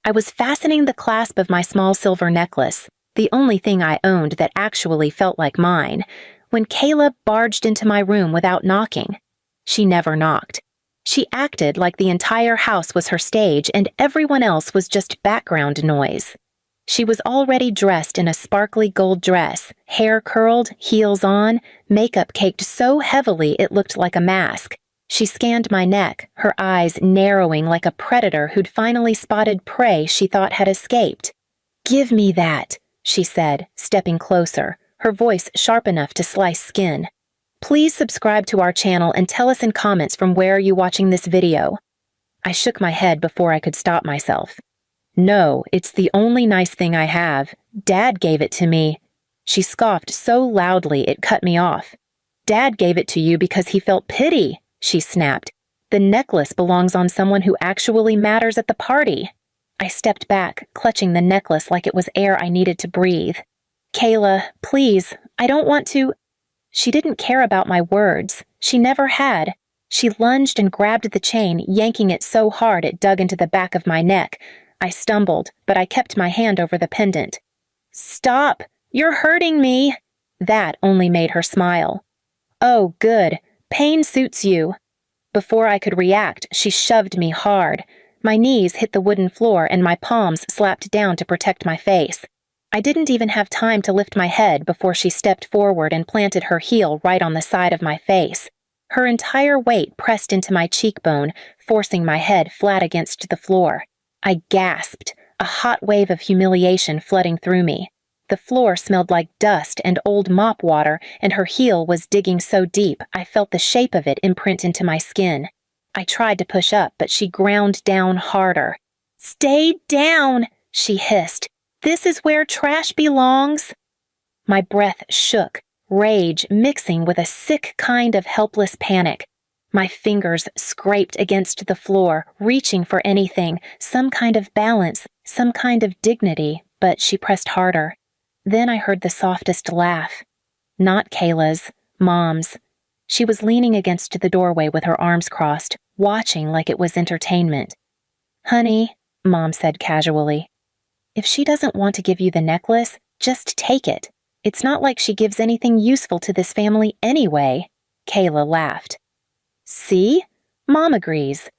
I was fastening the clasp of my small silver necklace, the only thing I owned that actually felt like mine, when Kayla barged into my room without knocking. She never knocked. She acted like the entire house was her stage and everyone else was just background noise. She was already dressed in a sparkly gold dress, hair curled, heels on, makeup caked so heavily it looked like a mask. She scanned my neck, her eyes narrowing like a predator who'd finally spotted prey she thought had escaped. "Give me that," she said, stepping closer, her voice sharp enough to slice skin. "Please subscribe to our channel and tell us in comments from where you're watching this video." I shook my head before I could stop myself. "No, it's the only nice thing I have. Dad gave it to me." She scoffed so loudly it cut me off. "Dad gave it to you because he felt pity," she snapped. "The necklace belongs on someone who actually matters at the party." I stepped back, clutching the necklace like it was air I needed to breathe. "Kayla, please, I don't want to—" She didn't care about my words. She never had. She lunged and grabbed the chain, yanking it so hard it dug into the back of my neck. I stumbled, but I kept my hand over the pendant. "Stop! You're hurting me!" That only made her smile. "Oh, good. Pain suits you." Before I could react, she shoved me hard. My knees hit the wooden floor and my palms slapped down to protect my face. I didn't even have time to lift my head before she stepped forward and planted her heel right on the side of my face. Her entire weight pressed into my cheekbone, forcing my head flat against the floor. I gasped, a hot wave of humiliation flooding through me. The floor smelled like dust and old mop water, and her heel was digging so deep I felt the shape of it imprint into my skin. I tried to push up, but she ground down harder. "Stay down," she hissed. "This is where trash belongs." My breath shook, rage mixing with a sick kind of helpless panic. My fingers scraped against the floor, reaching for anything, some kind of balance, some kind of dignity, but she pressed harder. Then I heard the softest laugh. Not Kayla's, Mom's. She was leaning against the doorway with her arms crossed, watching like it was entertainment. "Honey," Mom said casually, "if she doesn't want to give you the necklace, just take it. It's not like she gives anything useful to this family anyway." Kayla laughed. "See? Mom agrees."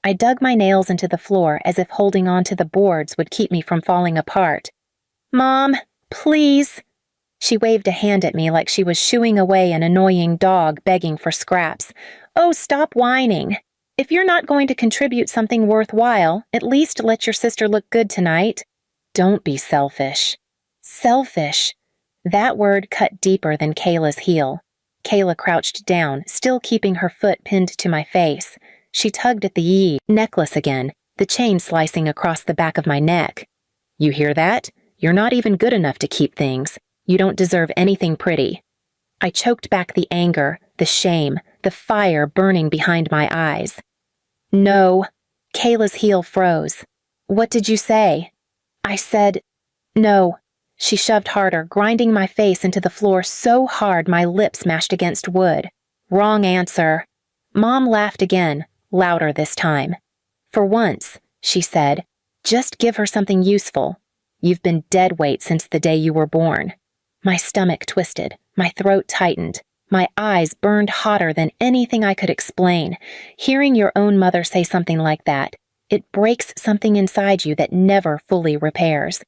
I dug my nails into the floor as if holding on to the boards would keep me from falling apart. "Mom, please." She waved a hand at me like she was shooing away an annoying dog begging for scraps. "Oh, stop whining. If you're not going to contribute something worthwhile, at least let your sister look good tonight." "Don't be selfish." Selfish. That word cut deeper than Kayla's heel. Kayla crouched down, still keeping her foot pinned to my face. She tugged at the necklace again, the chain slicing across the back of my neck. "You hear that? You're not even good enough to keep things. You don't deserve anything pretty." I choked back the anger, the shame, the fire burning behind my eyes. "No." Kayla's heel froze. "What did you say?" I said, "No." She shoved harder, grinding my face into the floor so hard my lips mashed against wood. "Wrong answer." Mom laughed again, louder this time. "For once," she said, "just give her something useful. You've been dead weight since the day you were born." My stomach twisted, my throat tightened, my eyes burned hotter than anything I could explain. Hearing your own mother say something like that, it breaks something inside you that never fully repairs.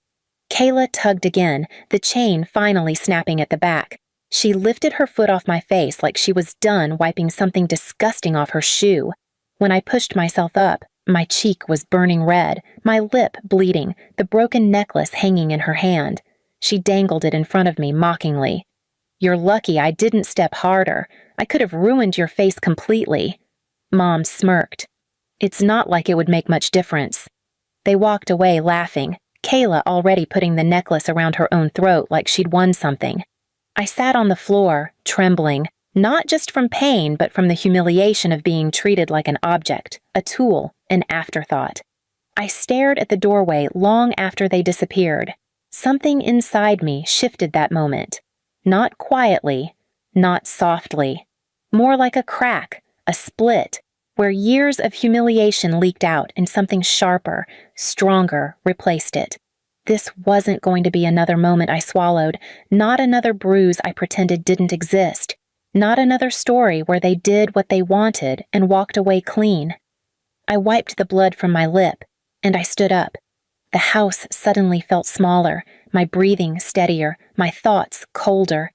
Kayla tugged again, the chain finally snapping at the back. She lifted her foot off my face like she was done wiping something disgusting off her shoe. When I pushed myself up, my cheek was burning red, my lip bleeding, the broken necklace hanging in her hand. She dangled it in front of me mockingly. "You're lucky I didn't step harder. I could have ruined your face completely." Mom smirked. "It's not like it would make much difference." They walked away laughing, Kayla already putting the necklace around her own throat like she'd won something. I sat on the floor, trembling, not just from pain but from the humiliation of being treated like an object, a tool, an afterthought. I stared at the doorway long after they disappeared. Something inside me shifted that moment. Not quietly, not softly. More like a crack, a split, where years of humiliation leaked out and something sharper, stronger replaced it. This wasn't going to be another moment I swallowed, not another bruise I pretended didn't exist, not another story where they did what they wanted and walked away clean. I wiped the blood from my lip, and I stood up. The house suddenly felt smaller, my breathing steadier, my thoughts colder.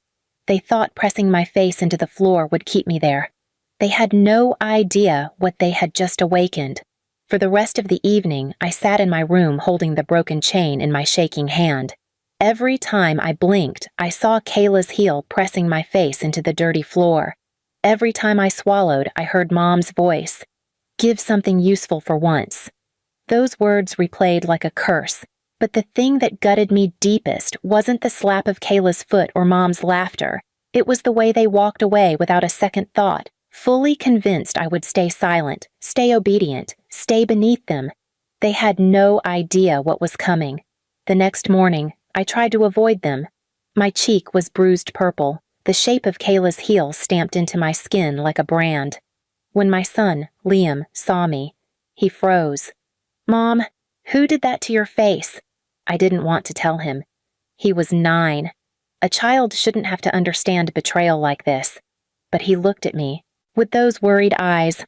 They thought pressing my face into the floor would keep me there. They had no idea what they had just awakened. For the rest of the evening, I sat in my room holding the broken chain in my shaking hand. Every time I blinked, I saw Kayla's heel pressing my face into the dirty floor. Every time I swallowed, I heard Mom's voice. Give something useful for once. Those words replayed like a curse, but the thing that gutted me deepest wasn't the slap of Kayla's foot or Mom's laughter. It was the way they walked away without a second thought, fully convinced I would stay silent, stay obedient, stay beneath them. They had no idea what was coming. The next morning, I tried to avoid them. My cheek was bruised purple, the shape of Kayla's heel stamped into my skin like a brand. When my son, Liam, saw me, he froze. Mom, who did that to your face? I didn't want to tell him. He was 9. A child shouldn't have to understand betrayal like this. But he looked at me, with those worried eyes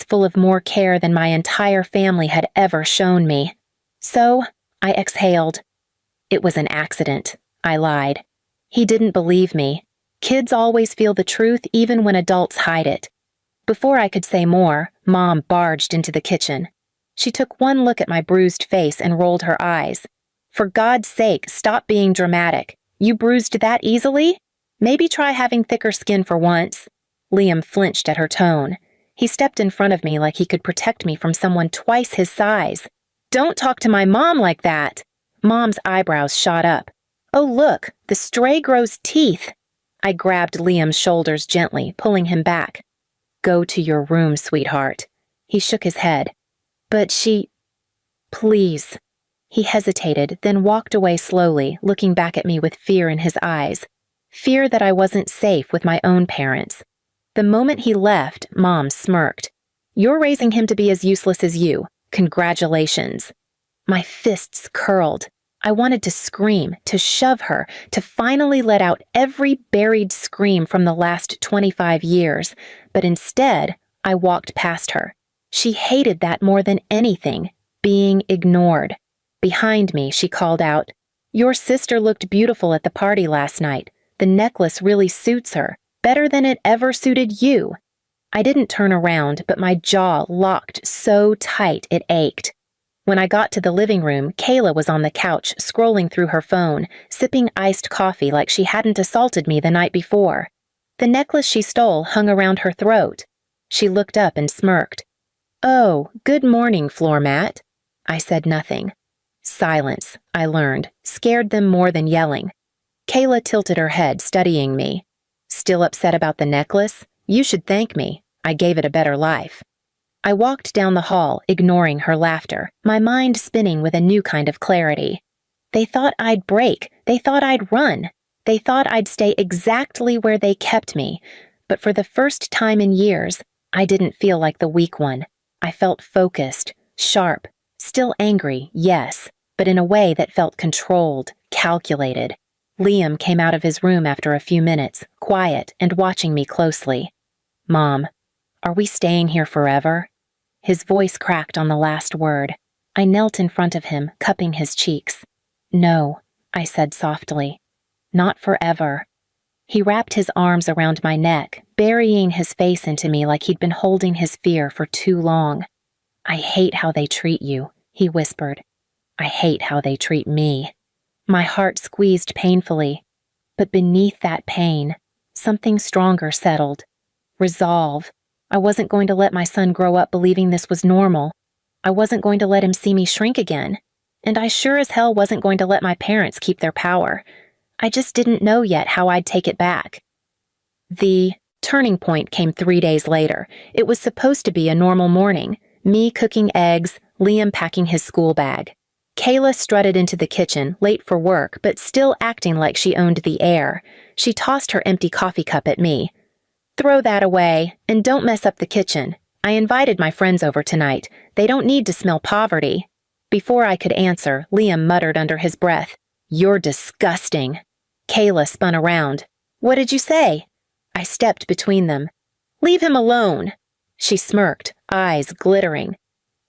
full of more care than my entire family had ever shown me. So, I exhaled. It was an accident, I lied. He didn't believe me. Kids always feel the truth even when adults hide it. Before I could say more, Mom barged into the kitchen. She took one look at my bruised face and rolled her eyes. For God's sake, stop being dramatic. You bruised that easily? Maybe try having thicker skin for once. Liam flinched at her tone. He stepped in front of me like he could protect me from someone twice his size. Don't talk to my mom like that. Mom's eyebrows shot up. Oh look, the stray grows teeth. I grabbed Liam's shoulders gently, pulling him back. Go to your room, sweetheart. He shook his head. But she... Please. He hesitated, then walked away slowly, looking back at me with fear in his eyes. Fear that I wasn't safe with my own parents. The moment he left, Mom smirked. You're raising him to be as useless as you. Congratulations. My fists curled. I wanted to scream, to shove her, to finally let out every buried scream from the last 25 years, but instead, I walked past her. She hated that more than anything, being ignored. Behind me, she called out, Your sister looked beautiful at the party last night. The necklace really suits her, better than it ever suited you. I didn't turn around, but my jaw locked so tight it ached. When I got to the living room, Kayla was on the couch, scrolling through her phone, sipping iced coffee like she hadn't assaulted me the night before. The necklace she stole hung around her throat. She looked up and smirked. Oh, good morning, floor mat. I said nothing. Silence, I learned, scared them more than yelling. Kayla tilted her head, studying me. Still upset about the necklace? You should thank me. I gave it a better life. I walked down the hall, ignoring her laughter, my mind spinning with a new kind of clarity. They thought I'd break. They thought I'd run. They thought I'd stay exactly where they kept me. But for the first time in years, I didn't feel like the weak one. I felt focused, sharp, still angry, yes, but in a way that felt controlled, calculated. Liam came out of his room after a few minutes, quiet and watching me closely. Mom, are we staying here forever? His voice cracked on the last word. I knelt in front of him, cupping his cheeks. No, I said softly. Not forever. He wrapped his arms around my neck, burying his face into me like he'd been holding his fear for too long. I hate how they treat you, he whispered. I hate how they treat me. My heart squeezed painfully, but beneath that pain, something stronger settled. Resolve. I wasn't going to let my son grow up believing this was normal. I wasn't going to let him see me shrink again. And I sure as hell wasn't going to let my parents keep their power. I just didn't know yet how I'd take it back. The turning point came 3 days later. It was supposed to be a normal morning. Me cooking eggs, Liam packing his school bag. Kayla strutted into the kitchen, late for work, but still acting like she owned the air. She tossed her empty coffee cup at me. Throw that away, and don't mess up the kitchen. I invited my friends over tonight. They don't need to smell poverty. Before I could answer, Liam muttered under his breath, "You're disgusting." Kayla spun around. "What did you say?" I stepped between them. "Leave him alone." She smirked, eyes glittering.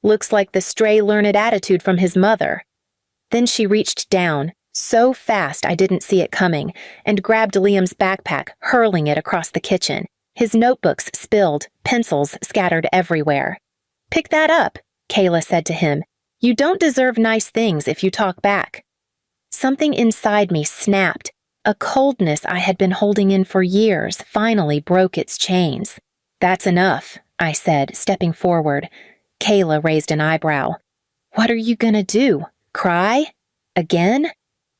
"Looks like the stray learned attitude from his mother." Then she reached down, so fast I didn't see it coming, and grabbed Liam's backpack, hurling it across the kitchen. His notebooks spilled, pencils scattered everywhere. "Pick that up," Kayla said to him. "You don't deserve nice things if you talk back." Something inside me snapped. A coldness I had been holding in for years finally broke its chains. "That's enough," I said, stepping forward. Kayla raised an eyebrow. "What are you gonna do? Cry? Again?"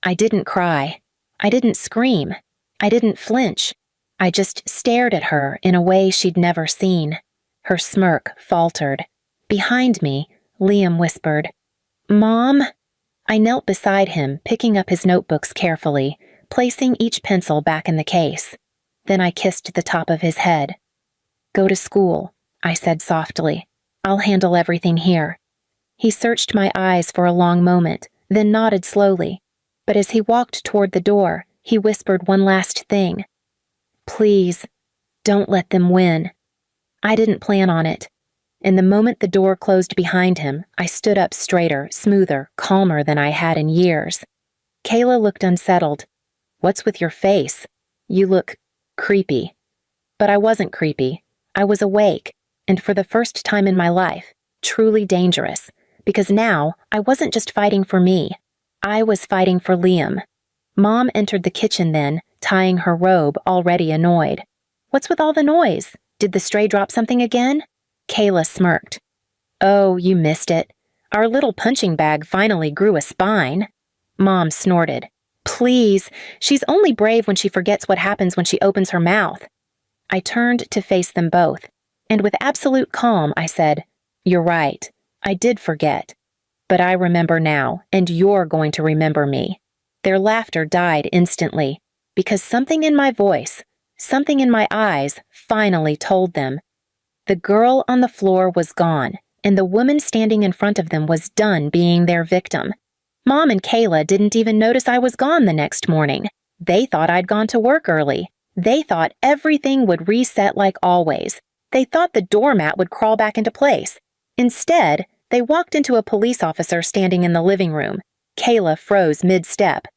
I didn't cry. I didn't scream. I didn't flinch. I just stared at her in a way she'd never seen. Her smirk faltered. Behind me, Liam whispered, "Mom?" I knelt beside him, picking up his notebooks carefully, placing each pencil back in the case. Then I kissed the top of his head. "Go to school," I said softly. "I'll handle everything here." He searched my eyes for a long moment, then nodded slowly. But as he walked toward the door, he whispered one last thing. "Please, don't let them win." I didn't plan on it. And the moment the door closed behind him, I stood up straighter, smoother, calmer than I had in years. Kayla looked unsettled. "What's with your face? You look creepy." But I wasn't creepy. I was awake, and for the first time in my life, truly dangerous, because now I wasn't just fighting for me. I was fighting for Liam. Mom entered the kitchen then, tying her robe, already annoyed. "What's with all the noise? Did the stray drop something again?" Kayla smirked. "Oh, you missed it. Our little punching bag finally grew a spine." Mom snorted. "Please, she's only brave when she forgets what happens when she opens her mouth." I turned to face them both, and with absolute calm I said, "You're right. I did forget. But I remember now, and you're going to remember me." Their laughter died instantly, because something in my voice, something in my eyes, finally told them. The girl on the floor was gone, and the woman standing in front of them was done being their victim. Mom and Kayla didn't even notice I was gone the next morning. They thought I'd gone to work early. They thought everything would reset like always. They thought the doormat would crawl back into place. Instead, they walked into a police officer standing in the living room. Kayla froze mid-step.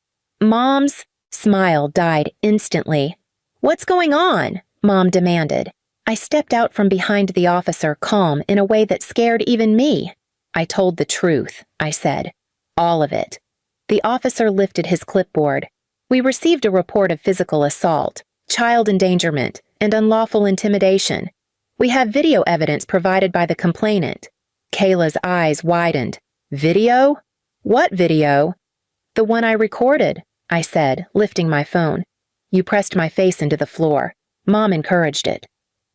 Mom's smile died instantly. "What's going on?" Mom demanded. I stepped out from behind the officer, calm in a way that scared even me. "I told the truth," I said. "All of it." The officer lifted his clipboard. "We received a report of physical assault, child endangerment, and unlawful intimidation. We have video evidence provided by the complainant." Kayla's eyes widened. "Video? What video?" "The one I recorded," I said, lifting my phone. "You pressed my face into the floor. Mom encouraged it.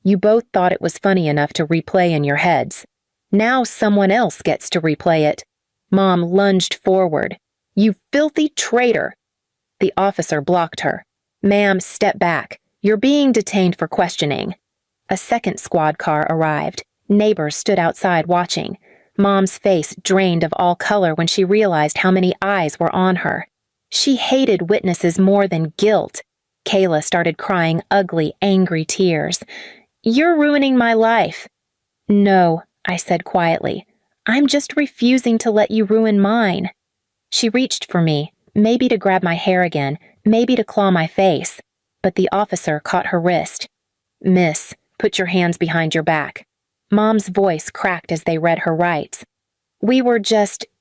You both thought it was funny enough to replay in your heads. Now someone else gets to replay it." Mom lunged forward. "You filthy traitor!" The officer blocked her. "Ma'am, step back. You're being detained for questioning." A second squad car arrived. Neighbors stood outside watching. Mom's face drained of all color when she realized how many eyes were on her. She hated witnesses more than guilt. Kayla started crying ugly, angry tears. "You're ruining my life." "No," I said quietly. "I'm just refusing to let you ruin mine." She reached for me, maybe to grab my hair again, maybe to claw my face. But the officer caught her wrist. "Miss, put your hands behind your back." Mom's voice cracked as they read her rights.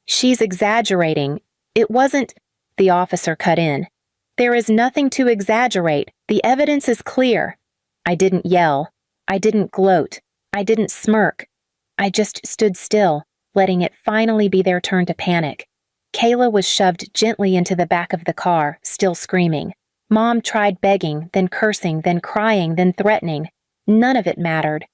She's exaggerating. It wasn't." The officer cut in. "There is nothing to exaggerate. The evidence is clear." I didn't yell. I didn't gloat. I didn't smirk. I just stood still, letting it finally be their turn to panic. Kayla was shoved gently into the back of the car, still screaming. Mom tried begging, then cursing, then crying, then threatening. None of it mattered.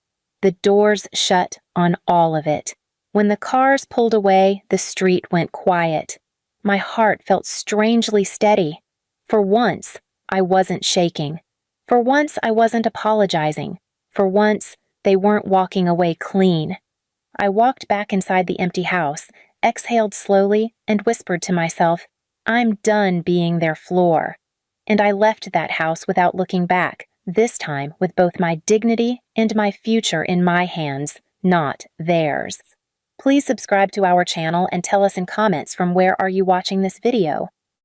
The doors shut on all of it. When the cars pulled away, the street went quiet. My heart felt strangely steady. For once, I wasn't shaking. For once, I wasn't apologizing. For once, They weren't walking away clean. I walked back inside the empty house, exhaled slowly, and whispered to myself, I'm done being their floor. And I left that house without looking back, this time with both my dignity and my future in my hands, not theirs. Please subscribe to our channel and tell us in comments from where are you watching this video.